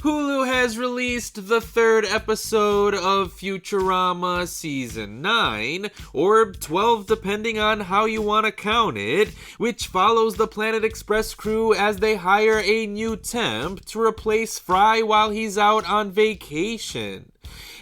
Hulu has released the third episode of Futurama Season 9, or 12 depending on how you want to count it, which follows the Planet Express crew as they hire a new Temp to replace Fry while he's out on vacation.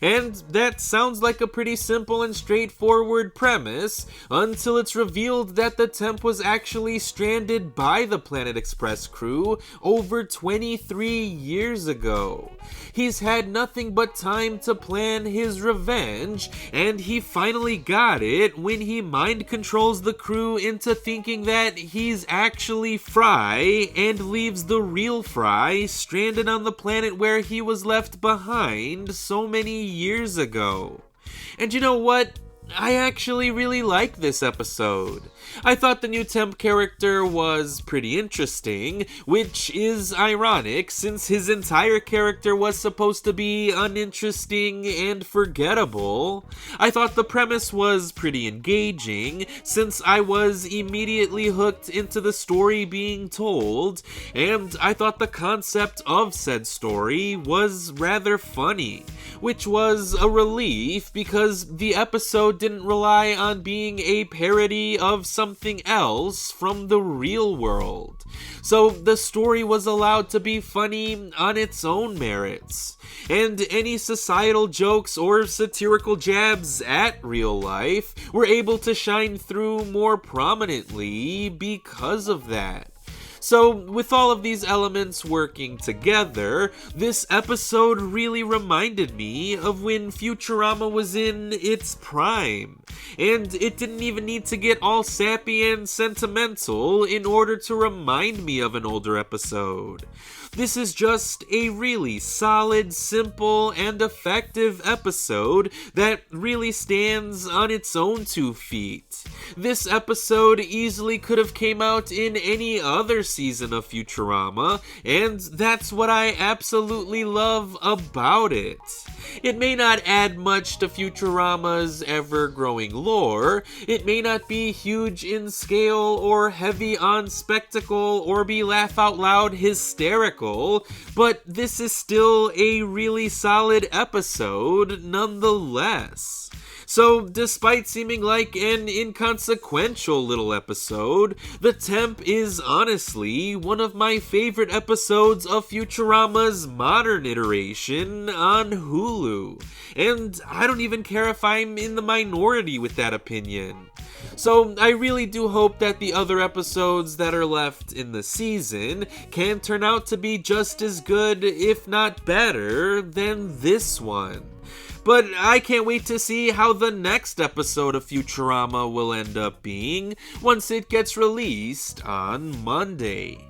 And that sounds like a pretty simple and straightforward premise, until it's revealed that the Temp was actually stranded by the Planet Express crew over 23 years ago. He's had nothing but time to plan his revenge, and he finally got it when he mind controls the crew into thinking that he's actually Fry, and leaves the real Fry stranded on the planet where he was left behind so many years ago. And you know what? I actually really like this episode. I thought the new Temp character was pretty interesting, which is ironic since his entire character was supposed to be uninteresting and forgettable. I thought the premise was pretty engaging since I was immediately hooked into the story being told, and I thought the concept of said story was rather funny, which was a relief because the episode didn't rely on being a parody of something else from the real world. So the story was allowed to be funny on its own merits, and any societal jokes or satirical jabs at real life were able to shine through more prominently because of that. So, with all of these elements working together, this episode really reminded me of when Futurama was in its prime. And it didn't even need to get all sappy and sentimental in order to remind me of an older episode. This is just a really solid, simple, and effective episode that really stands on its own 2 feet. This episode easily could have came out in any other season of Futurama, and that's what I absolutely love about it. It may not add much to Futurama's ever-growing lore, it may not be huge in scale or heavy on spectacle or be laugh-out-loud hysterical, but this is still a really solid episode nonetheless. So, despite seeming like an inconsequential little episode, The Temp is honestly one of my favorite episodes of Futurama's modern iteration on Hulu. And I don't even care if I'm in the minority with that opinion. So I really do hope that the other episodes that are left in the season can turn out to be just as good, if not better, than this one. But I can't wait to see how the next episode of Futurama will end up being once it gets released on Monday.